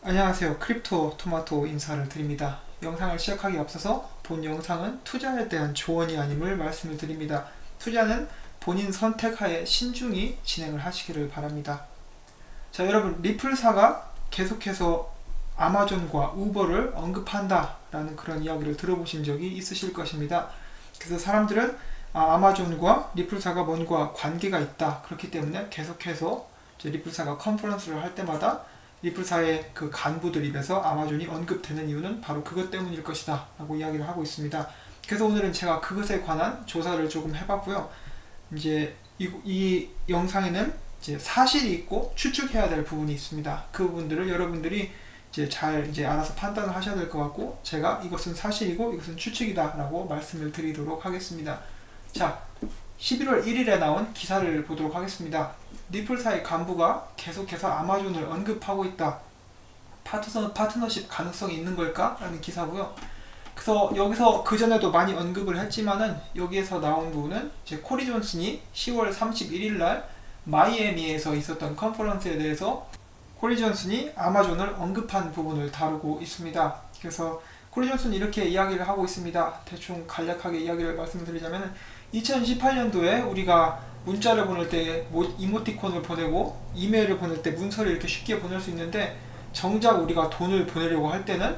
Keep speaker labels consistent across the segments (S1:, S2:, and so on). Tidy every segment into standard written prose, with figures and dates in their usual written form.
S1: 안녕하세요. 크립토 토마토 인사를 드립니다. 영상을 시작하기 앞서서 본 영상은 투자에 대한 조언이 아님을 말씀을 드립니다. 투자는 본인 선택하에 신중히 진행을 하시기를 바랍니다. 자, 여러분, 리플사가 계속해서 아마존과 우버를 언급한다 라는 그런 이야기를 들어보신 적이 있으실 것입니다. 그래서 사람들은 아마존과 리플사가 뭔가 관계가 있다, 그렇기 때문에 계속해서 리플사가 컨퍼런스를 할 때마다 리플사의 그 간부들 입에서 아마존이 언급되는 이유는 바로 그것 때문일 것이다 라고 이야기를 하고 있습니다. 그래서 오늘은 제가 그것에 관한 조사를 조금 해봤고요. 이제 이 영상에는 이제 사실이 있고 추측해야 될 부분이 있습니다. 그 부분들을 여러분들이 이제 알아서 판단을 하셔야 될 것 같고, 제가 이것은 사실이고 이것은 추측이다 라고 말씀을 드리도록 하겠습니다. 자, 11월 1일에 나온 기사를 보도록 하겠습니다. 리플사의 간부가 계속해서 아마존을 언급하고 있다. 파트너십 가능성이 있는 걸까? 라는 기사고요. 그래서 여기서 그전에도 많이 언급을 했지만은, 여기에서 나온 부분은 이제 코리 존슨이 10월 31일 날 마이애미에서 있었던 컨퍼런스에 대해서 코리 존슨이 아마존을 언급한 부분을 다루고 있습니다. 그래서 코리 존슨이 이렇게 이야기를 하고 있습니다. 대충 간략하게 이야기를 말씀드리자면, 2018년도에 우리가 문자를 보낼 때 이모티콘을 보내고 이메일을 보낼 때 문서를 이렇게 쉽게 보낼 수 있는데, 정작 우리가 돈을 보내려고 할 때는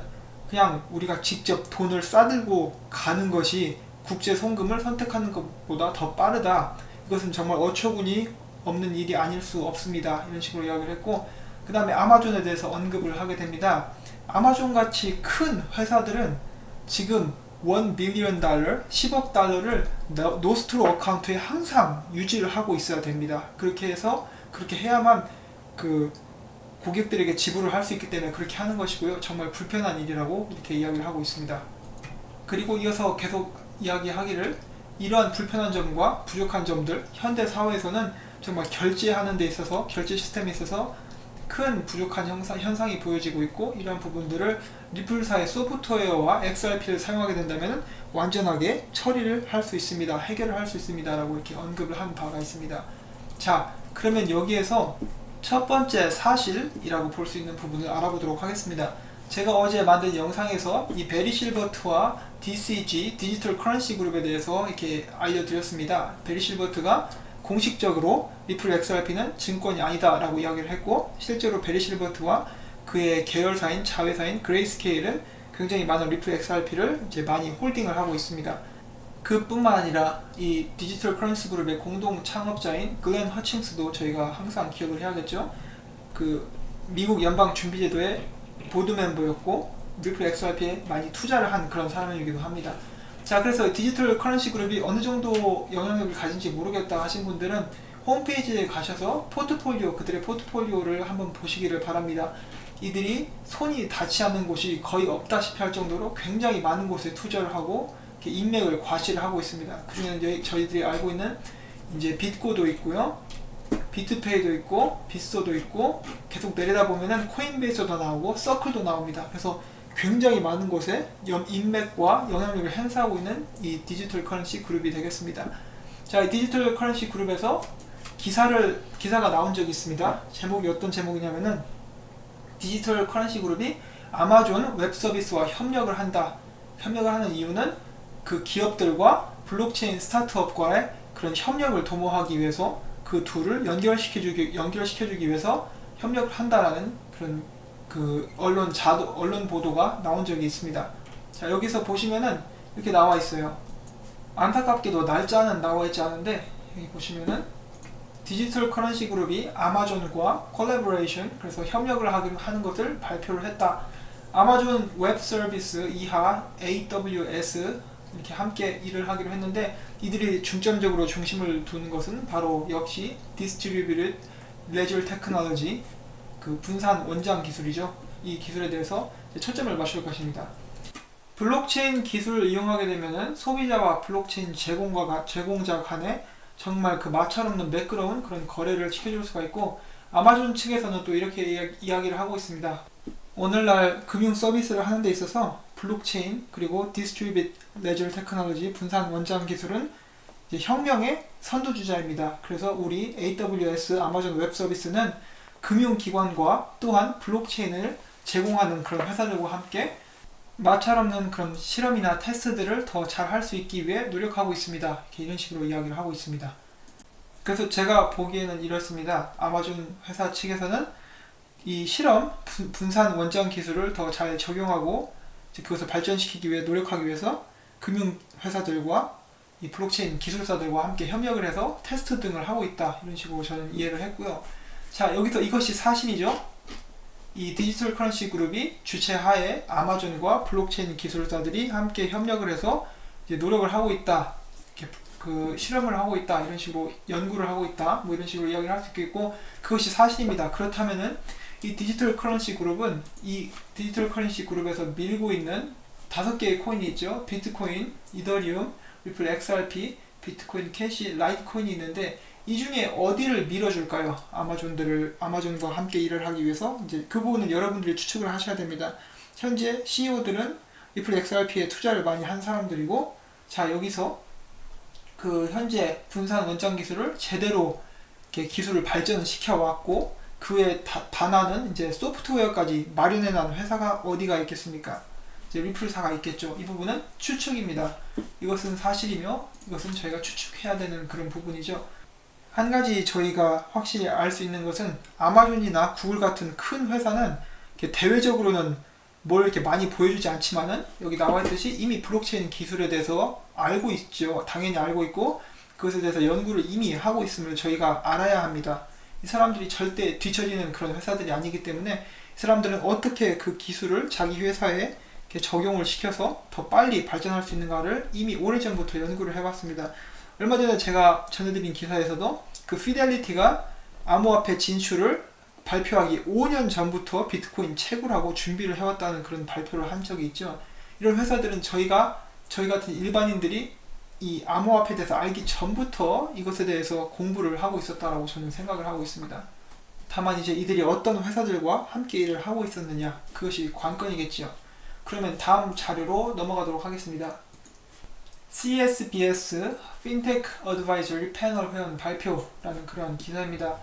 S1: 그냥 우리가 직접 돈을 싸들고 가는 것이 국제 송금을 선택하는 것보다 더 빠르다. 이것은 정말 어처구니 없는 일이 아닐 수 없습니다. 이런 식으로 이야기를 했고, 그 다음에 아마존에 대해서 언급을 하게 됩니다. 아마존 같이 큰 회사들은 지금 1 빌리언 달러, 10억 달러를 노스트로 어카운트에 항상 유지를 하고 있어야 됩니다. 그렇게 해서, 그렇게 해야만 그 고객들에게 지불을 할 수 있기 때문에 그렇게 하는 것이고요. 정말 불편한 일이라고 이렇게 이야기를 하고 있습니다. 그리고 이어서 계속 이야기하기를, 이러한 불편한 점과 부족한 점들, 현대 사회에서는 정말 결제하는 데 있어서, 결제 시스템에 있어서 큰 부족한 현상이 보여지고 있고, 이러한 부분들을 리플사의 소프트웨어와 XRP를 사용하게 된다면 완전하게 처리를 할 수 있습니다. 해결을 할 수 있습니다. 라고 이렇게 언급을 한 바가 있습니다. 자, 그러면 여기에서 첫 번째 사실이라고 볼 수 있는 부분을 알아보도록 하겠습니다. 제가 어제 만든 영상에서 이 베리 실버트와 DCG, 디지털 커런시 그룹에 대해서 이렇게 알려드렸습니다. 베리 실버트가 공식적으로 리플 XRP는 증권이 아니다 라고 이야기를 했고, 실제로 베리 실버트와 그의 계열사인 자회사인 그레이스케일은 굉장히 많은 리플 XRP를 이제 많이 홀딩을 하고 있습니다. 그뿐만 아니라 이 디지털 커런시 그룹의 공동 창업자인 글렌 허칭스도 저희가 항상 기억을 해야겠죠. 그 미국 연방 준비제도의 보드 멤버였고 리플 XRP에 많이 투자를 한 그런 사람이기도 합니다. 자, 그래서 디지털 커런시 그룹이 어느 정도 영향력을 가진지 모르겠다 하신 분들은 홈페이지에 가셔서 그들의 포트폴리오를 한번 보시기를 바랍니다. 이들이 손이 닿지 않는 곳이 거의 없다시피 할 정도로 굉장히 많은 곳에 투자를 하고 인맥을 과시를 하고 있습니다. 그 중에는 저희들이 알고 있는 이제 빗고도 있고요, 비트페이도 있고, 빗소도 있고, 계속 내리다 보면은 코인베이스도 나오고 서클도 나옵니다. 그래서 굉장히 많은 곳에 인맥과 영향력을 행사하고 있는 이 디지털 커런시 그룹이 되겠습니다. 자, 이 디지털 커런시 그룹에서 기사가 나온 적이 있습니다. 제목이 어떤 제목이냐면은, 디지털 커런시 그룹이 아마존 웹 서비스와 협력을 하는 이유는 그 기업들과 블록체인 스타트업과의 그런 협력을 도모하기 위해서 그 둘을 연결시켜주기 위해서 협력을 한다라는 그런 그 언론 보도가 나온 적이 있습니다. 자, 여기서 보시면은 이렇게 나와 있어요. 안타깝게도 날짜는 나와 있지 않은데, 여기 보시면은 디지털 커런시 그룹이 아마존과 콜라보레이션, 그래서 협력을 하는 것을 발표를 했다. 아마존 웹 서비스 이하 AWS 이렇게 함께 일을 하기로 했는데, 이들이 중점적으로 중심을 두는 것은 바로 역시 Distributed Ledger Technology, 그 분산 원장 기술이죠. 이 기술에 대해서 초점을 맞출 것입니다. 블록체인 기술을 이용하게 되면은 소비자와 블록체인 제공자 간에 정말 그 마찰없는 매끄러운 그런 거래를 시켜줄 수가 있고, 아마존 측에서는 또 이렇게 이야기를 하고 있습니다. 오늘날 금융 서비스를 하는 데 있어서 블록체인 그리고 디스트리뷰트 레저 테크놀로지 분산 원장 기술은 이제 혁명의 선두주자입니다. 그래서 우리 AWS 아마존 웹 서비스는 금융기관과 또한 블록체인을 제공하는 그런 회사들과 함께 마찰 없는 그런 실험이나 테스트들을 더 잘 할 수 있기 위해 노력하고 있습니다. 이렇게 이런 식으로 이야기를 하고 있습니다. 그래서 제가 보기에는 이렇습니다. 아마존 회사 측에서는 이 실험, 분산 원장 기술을 더 잘 적용하고 그것을 발전시키기 위해 노력하기 위해서 금융회사들과 이 블록체인 기술사들과 함께 협력을 해서 테스트 등을 하고 있다. 이런 식으로 저는 이해를 했고요. 자, 여기서 이것이 사실이죠. 이 디지털 커런시 그룹이 주최하에 아마존과 블록체인 기술사들이 함께 협력을 해서 이제 노력을 하고 있다. 이렇게 그 실험을 하고 있다. 이런 식으로 연구를 하고 있다. 뭐 이런 식으로 이야기를 할 수 있겠고, 그것이 사실입니다. 그렇다면은 이 디지털 커런시 그룹은 이 디지털 커런시 그룹에서 밀고 있는 5개의 코인이 있죠. 비트코인, 이더리움, 리플 XRP, 비트코인 캐시, 라이트코인이 있는데 이 중에 어디를 밀어줄까요? 아마존과 함께 일을 하기 위해서 이제 그 부분은 여러분들이 추측을 하셔야 됩니다. 현재 CEO들은 리플 XRP에 투자를 많이 한 사람들이고, 자, 여기서 그 현재 분산 원장 기술을 제대로 이렇게 기술을 발전시켜 왔고, 그에 반하는 이제 소프트웨어까지 마련해 놓은 회사가 어디가 있겠습니까? 이제 리플사가 있겠죠. 이 부분은 추측입니다. 이것은 사실이며 이것은 저희가 추측해야 되는 그런 부분이죠. 한 가지 저희가 확실히 알 수 있는 것은 아마존이나 구글 같은 큰 회사는 이렇게 대외적으로는 뭘 이렇게 많이 보여주지 않지만은 여기 나와 있듯이 이미 블록체인 기술에 대해서 알고 있죠. 당연히 알고 있고 그것에 대해서 연구를 이미 하고 있음을 저희가 알아야 합니다. 이 사람들이 절대 뒤처지는 그런 회사들이 아니기 때문에 이 사람들은 어떻게 그 기술을 자기 회사에 이렇게 적용을 시켜서 더 빨리 발전할 수 있는가를 이미 오래전부터 연구를 해봤습니다. 얼마 전에 제가 전해드린 기사에서도 그 피델리티가 암호화폐 진출을 발표하기 5년 전부터 비트코인 채굴하고 준비를 해왔다는 그런 발표를 한 적이 있죠. 이런 회사들은 저희 같은 일반인들이 이 암호화폐에 대해서 알기 전부터 이것에 대해서 공부를 하고 있었다라고 저는 생각을 하고 있습니다. 다만 이제 이들이 어떤 회사들과 함께 일을 하고 있었느냐, 그것이 관건이겠죠. 그러면 다음 자료로 넘어가도록 하겠습니다. CSBS Fintech Advisory 패널 회원 발표라는 그런 기사입니다.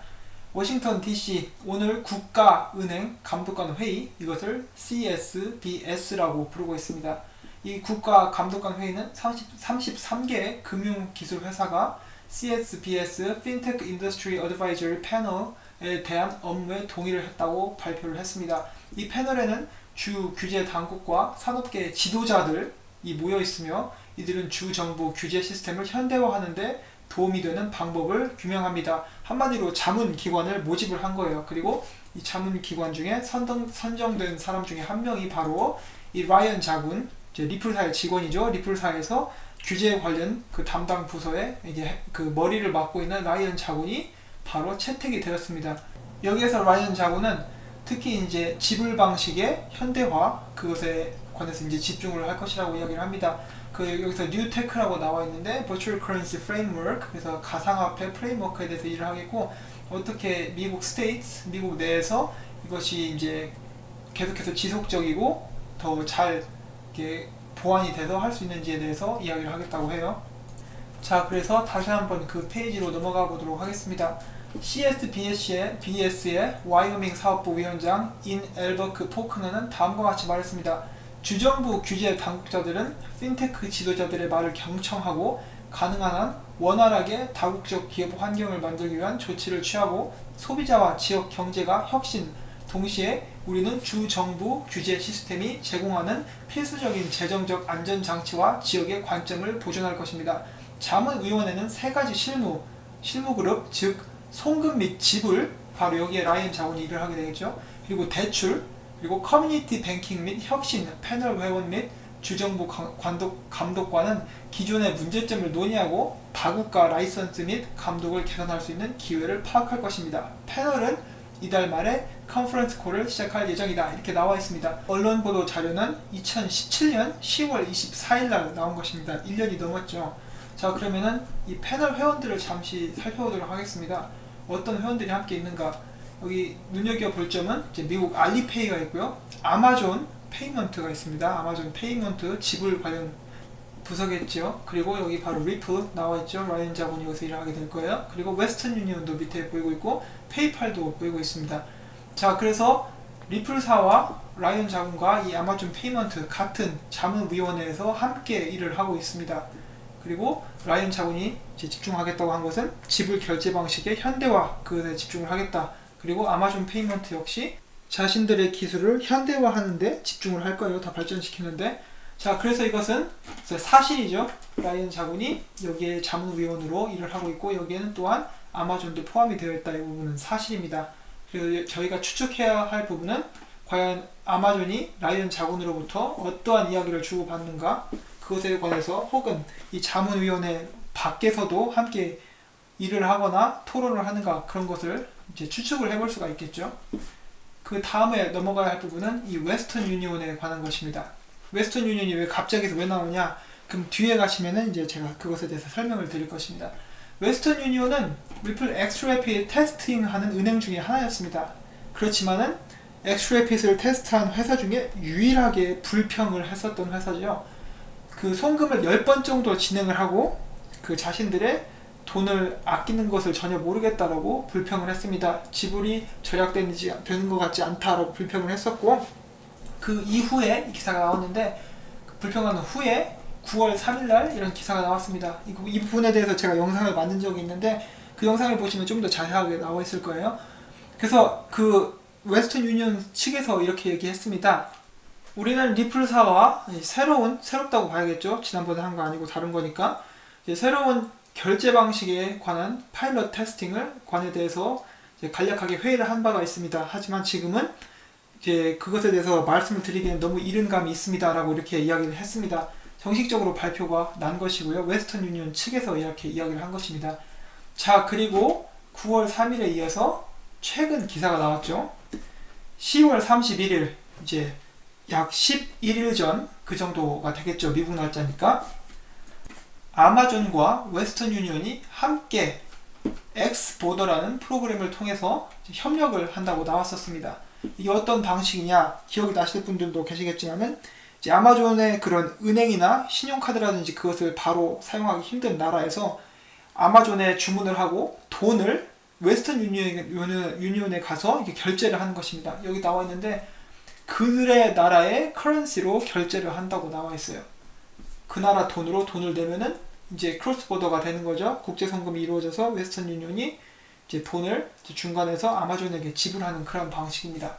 S1: 워싱턴 DC 오늘 국가은행 감독관 회의, 이것을 CSBS라고 부르고 있습니다. 이 국가감독관 회의는 33개 금융기술회사가 CSBS Fintech Industry Advisory Panel에 대한 업무에 동의를 했다고 발표를 했습니다. 이 패널에는 주 규제 당국과 산업계 지도자들이 모여 있으며 이들은 주 정부 규제 시스템을 현대화하는 데 도움이 되는 방법을 규명합니다. 한마디로 자문기관을 모집을 한 거예요. 그리고 이 자문기관 중에 선정된 사람 중에 한 명이 바로 이 라이언 자군, 이제 리플사의 직원이죠. 리플사에서 규제 관련 그 담당 부서에 이제 그 머리를 맡고 있는 라이언 자군이 바로 채택이 되었습니다. 여기에서 라이언 자군은 특히 이제 지불 방식의 현대화, 그것에 관해서 이제 집중을 할 것이라고 이야기를 합니다. 여기서 뉴테크라고 나와 있는데 Virtual Currency Framework, 그래서 가상화폐 프레임워크에 대해서 일을 하겠고, 어떻게 미국 스테이트, 미국 내에서 이것이 이제 계속해서 지속적이고 더 잘 이렇게 보완이 돼서 할 수 있는지에 대해서 이야기를 하겠다고 해요. 자, 그래서 다시 한번 그 페이지로 넘어가 보도록 하겠습니다. CSBS의 와이오밍 사업부 위원장 인 엘버크 포크너는 다음과 같이 말했습니다. 주정부 규제 당국자들은 핀테크 지도자들의 말을 경청하고 가능한 한 원활하게 다국적 기업 환경을 만들기 위한 조치를 취하고 소비자와 지역 경제가 혁신, 동시에 우리는 주정부 규제 시스템이 제공하는 필수적인 재정적 안전장치와 지역의 관점을 보존할 것입니다. 자문위원회는 3가지 실무 그룹, 즉 송금 및 지불, 바로 여기에 라이언 자원이 일을 하게 되겠죠. 그리고 대출, 그리고 커뮤니티 뱅킹 및 혁신, 패널 회원 및 주정부 감독관은 기존의 문제점을 논의하고 다국가 라이선스 및 감독을 개선할 수 있는 기회를 파악할 것입니다. 패널은 이달 말에 컨퍼런스 콜을 시작할 예정이다. 이렇게 나와 있습니다. 언론 보도 자료는 2017년 10월 24일 날 나온 것입니다. 1년이 넘었죠. 자, 그러면은 이 패널 회원들을 잠시 살펴보도록 하겠습니다. 어떤 회원들이 함께 있는가? 여기 눈여겨볼 점은 이제 미국 알리페이가 있고요. 아마존 페이먼트가 있습니다. 아마존 페이먼트 지불 관련 부서겠죠. 그리고 여기 바로 리플 나와 있죠. 라이언 자본이 여기서 일을 하게 될 거예요. 그리고 웨스턴 유니온도 밑에 보이고 있고 페이팔도 보이고 있습니다. 자, 그래서 리플사와 라이언 자본과 이 아마존 페이먼트 같은 자문위원회에서 함께 일을 하고 있습니다. 그리고 라이언 자본이 이제 집중하겠다고 한 것은 지불 결제 방식의 현대화, 그것에 집중을 하겠다. 그리고 아마존 페이먼트 역시 자신들의 기술을 현대화하는 데 집중을 할 거예요. 더 발전시키는데. 자, 그래서 이것은 사실이죠. 라이언 자본이 여기에 자문위원으로 일을 하고 있고, 여기에는 또한 아마존도 포함이 되어 있다. 이 부분은 사실입니다. 그리고 저희가 추측해야 할 부분은 과연 아마존이 라이언 자본으로부터 어떠한 이야기를 주고받는가, 그것에 관해서, 혹은 이 자문위원회 밖에서도 함께 일을 하거나 토론을 하는가, 그런 것을 이제 추측을 해볼 수가 있겠죠. 그 다음에 넘어가야 할 부분은 이 웨스턴 유니온에 관한 것입니다. 웨스턴 유니온이 왜 갑자기 왜 나오냐? 그럼 뒤에 가시면은 이제 제가 그것에 대해서 설명을 드릴 것입니다. 웨스턴 유니온은 리플 엑스트래핏 테스팅하는 은행 중에 하나였습니다. 그렇지만은 엑스트래핏을 테스트한 회사 중에 유일하게 불평을 했었던 회사죠. 그 송금을 10번 정도 진행을 하고 그 자신들의 돈을 아끼는 것을 전혀 모르겠다라고 불평을 했습니다. 지불이 절약되는 것 같지 않다라고 불평을 했었고, 그 이후에 이 기사가 나왔는데, 그 불평하는 후에 9월 3일날 이런 기사가 나왔습니다. 이 부분에 대해서 제가 영상을 만든 적이 있는데, 그 영상을 보시면 좀 더 자세하게 나와 있을 거예요. 그래서 그 웨스턴 유니온 측에서 이렇게 얘기했습니다. 우리는 리플사와 새롭다고 봐야겠죠. 지난번에 한 거 아니고 다른 거니까. 이제 새로운 결제 방식에 관한 파일럿 테스팅을 관에 대해서 이제 간략하게 회의를 한 바가 있습니다. 하지만 지금은 이제 그것에 대해서 말씀을 드리기에는 너무 이른 감이 있습니다. 라고 이렇게 이야기를 했습니다. 정식적으로 발표가 난 것이고요. 웨스턴 유니온 측에서 이렇게 이야기를 한 것입니다. 자, 그리고 9월 3일에 이어서 최근 기사가 나왔죠. 10월 31일, 이제 약 11일 전 그 정도가 되겠죠. 미국 날짜니까. 아마존과 웨스턴 유니온이 함께 엑스보더라는 프로그램을 통해서 협력을 한다고 나왔었습니다. 이게 어떤 방식이냐, 기억이 나실 분들도 계시겠지만은, 이제 아마존의 그런 은행이나 신용카드라든지 그것을 바로 사용하기 힘든 나라에서 아마존에 주문을 하고 돈을 웨스턴 유니온에 가서 이렇게 결제를 하는 것입니다. 여기 나와 있는데, 그들의 나라의 커런시로 결제를 한다고 나와 있어요. 그 나라 돈으로 돈을 내면은 이제 크로스 보더가 되는 거죠. 국제 송금이 이루어져서 웨스턴 유니온이 이제 돈을 중간에서 아마존에게 지불하는 그런 방식입니다.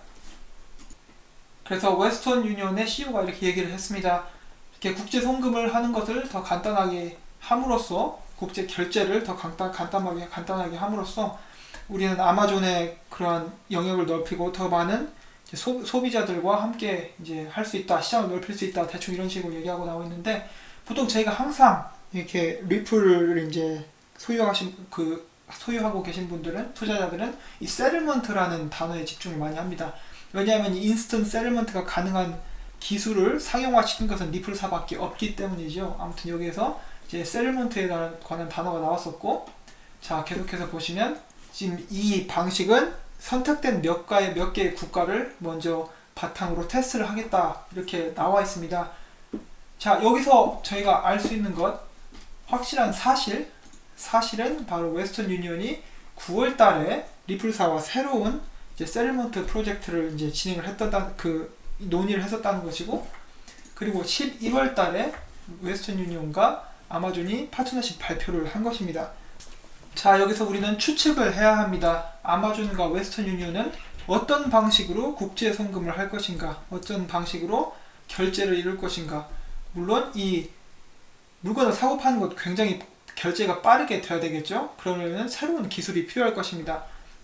S1: 그래서 웨스턴 유니온의 CEO가 이렇게 얘기를 했습니다. 이렇게 국제 송금을 하는 것을 더 간단하게 함으로써, 국제 결제를 더 간단하게 함으로써 우리는 아마존의 그러한 영역을 넓히고 더 많은 소비자들과 함께 이제 할 수 있다, 시장을 넓힐 수 있다, 대충 이런 식으로 얘기하고 나오고 있는데, 보통 저희가 항상 이렇게 리플을 이제 소유하고 계신 분들은, 투자자들은 이 세틀먼트라는 단어에 집중을 많이 합니다. 왜냐하면 이 인스턴트 세틀먼트가 가능한 기술을 상용화시킨 것은 리플사밖에 없기 때문이죠. 아무튼 여기에서 이제 세틀먼트에 관한 단어가 나왔었고, 자, 계속해서 보시면 지금 이 방식은 선택된 몇 개의 국가를 먼저 바탕으로 테스트를 하겠다, 이렇게 나와 있습니다. 자, 여기서 저희가 알 수 있는 것, 확실한 사실은 바로 웨스턴 유니온이 9월 달에 리플사와 새로운 이제 세틀먼트 프로젝트를 이제 진행을 논의를 했었다는 것이고, 그리고 11월 달에 웨스턴 유니온과 아마존이 파트너십 발표를 한 것입니다. 자, 여기서 우리는 추측을 해야 합니다. 아마존과 웨스턴 유니온은 어떤 방식으로 국제 송금을 할 것인가, 어떤 방식으로 결제를 이룰 것인가. 물론 이 물건을 사고 파는 것 굉장히 결제가 빠르게 돼야 되겠죠. 그러려면 새로운 기술이 필요할 것입니다.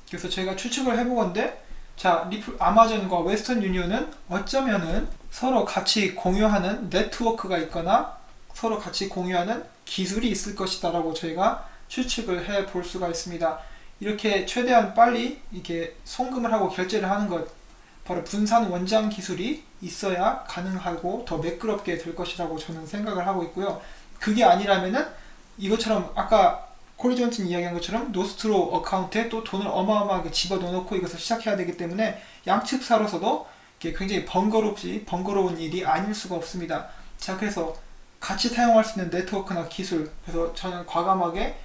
S1: 그래서 저희가 추측을 해보건데, 자, 아마존과 웨스턴 유니온은 어쩌면은 서로 같이 공유하는 네트워크가 있거나 서로 같이 공유하는 기술이 있을 것이다 라고 저희가 추측을 해 볼 수가 있습니다. 이렇게 최대한 빨리 이렇게 송금을 하고 결제를 하는 것, 바로 분산 원장 기술이 있어야 가능하고 더 매끄럽게 될 것이라고 저는 생각을 하고 있고요. 그게 아니라면은 이것처럼 아까 코리 존슨 이야기한 것처럼 노스트로 어카운트에 또 돈을 어마어마하게 집어넣고 이것을 시작해야 되기 때문에 양측사로서도 굉장히 번거로운 일이 아닐 수가 없습니다. 자, 그래서 같이 사용할 수 있는 네트워크나 기술, 그래서 저는 과감하게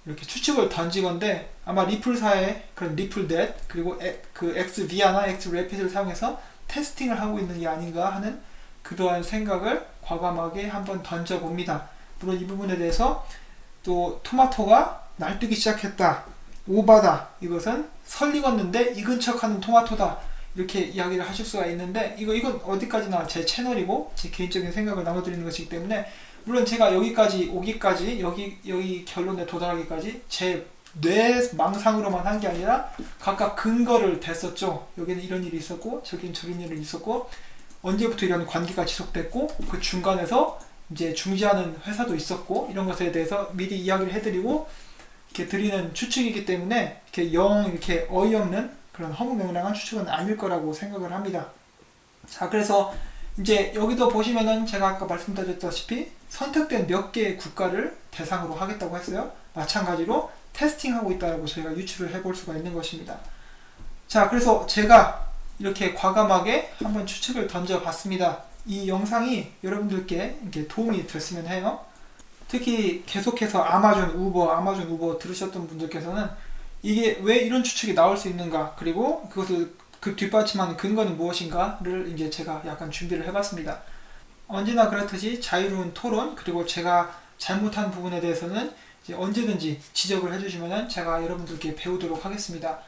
S1: 이렇게 추측을 던지건데 아마 리플사의 그런 리플댓 그리고 그 엑스비아나 엑스래피드를 사용해서 테스팅을 하고 있는 게 아닌가 하는 그러한 생각을 과감하게 한번 던져봅니다. 물론 이 부분에 대해서 또 토마토가 날뛰기 시작했다, 오바다, 이것은 설익었는데 익은 척하는 토마토다, 이렇게 이야기를 하실 수가 있는데 이건 어디까지나 제 채널이고 제 개인적인 생각을 나눠드리는 것이기 때문에, 물론 제가 여기까지 오기까지 여기 결론에 도달하기까지 제 뇌망상으로만 한 게 아니라 각각 근거를 댔었죠. 여기는 이런 일이 있었고 저기는 저런 일이 있었고 언제부터 이런 관계가 지속됐고 그 중간에서 이제 중지하는 회사도 있었고 이런 것에 대해서 미리 이야기를 해드리고 이렇게 드리는 추측이기 때문에 이렇게 어이없는 그런 허무맹랑한 추측은 아닐 거라고 생각을 합니다. 자, 그래서 이제 여기도 보시면은 제가 아까 말씀드렸다시피 선택된 몇 개의 국가를 대상으로 하겠다고 했어요. 마찬가지로 테스팅하고 있다고 저희가 유추를 해볼 수가 있는 것입니다. 자, 그래서 제가 이렇게 과감하게 한번 추측을 던져봤습니다. 이 영상이 여러분들께 이렇게 도움이 됐으면 해요. 특히 계속해서 아마존 우버 들으셨던 분들께서는 이게 왜 이런 추측이 나올 수 있는가, 그리고 그것을 그 뒷받침하는 근거는 무엇인가를 이제 제가 약간 준비를 해봤습니다. 언제나 그렇듯이 자유로운 토론, 그리고 제가 잘못한 부분에 대해서는 이제 언제든지 지적을 해주시면 제가 여러분들께 배우도록 하겠습니다.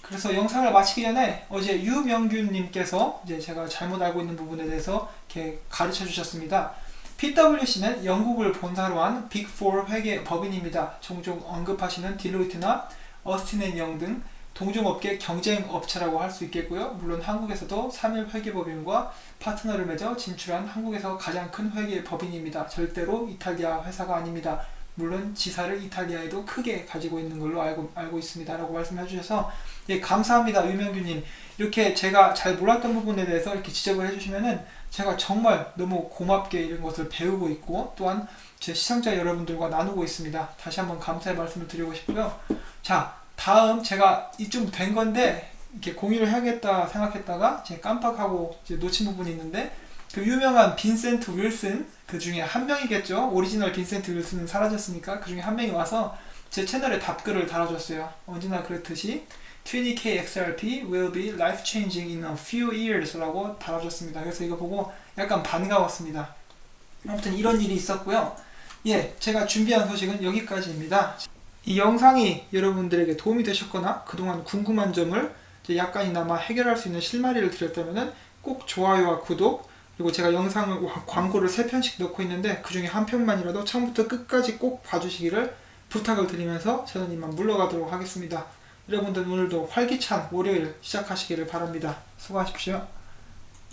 S1: 그래서 영상을 마치기 전에 어제 유명균님께서 이제 제가 잘못 알고 있는 부분에 대해서 이렇게 가르쳐 주셨습니다. PwC는 영국을 본사로 한 빅4 회계 법인입니다. 종종 언급하시는 딜로이트나 어스틴앤영 등 동종업계 경쟁업체라고 할 수 있겠고요. 물론 한국에서도 3일 회계법인과 파트너를 맺어 진출한 한국에서 가장 큰 회계법인입니다. 절대로 이탈리아 회사가 아닙니다. 물론 지사를 이탈리아에도 크게 가지고 있는 걸로 알고 있습니다. 라고 말씀해 주셔서 예, 감사합니다. 유명규님. 이렇게 제가 잘 몰랐던 부분에 대해서 이렇게 지적을 해주시면은 제가 정말 너무 고맙게 이런 것을 배우고 있고 또한 제 시청자 여러분들과 나누고 있습니다. 다시 한번 감사의 말씀을 드리고 싶고요. 자, 다음 제가 이쯤 된 건데 이렇게 공유를 해야겠다 생각했다가 제가 깜빡하고 이제 놓친 부분이 있는데, 그 유명한 빈센트 윌슨, 그 중에 한 명이겠죠. 오리지널 빈센트 윌슨은 사라졌으니까 그 중에 한 명이 와서 제 채널에 답글을 달아줬어요. 언제나 그렇듯이 20K XRP will be life-changing in a few years 라고 달아줬습니다. 그래서 이거 보고 약간 반가웠습니다. 아무튼 이런 일이 있었고요. 예, 제가 준비한 소식은 여기까지입니다. 이 영상이 여러분들에게 도움이 되셨거나 그동안 궁금한 점을 약간이나마 해결할 수 있는 실마리를 드렸다면 꼭 좋아요와 구독, 그리고 제가 영상을 광고를 3편씩 넣고 있는데 그 중에 한 편만이라도 처음부터 끝까지 꼭 봐주시기를 부탁을 드리면서 저는 이만 물러가도록 하겠습니다. 여러분들 오늘도 활기찬 월요일 시작하시기를 바랍니다. 수고하십시오.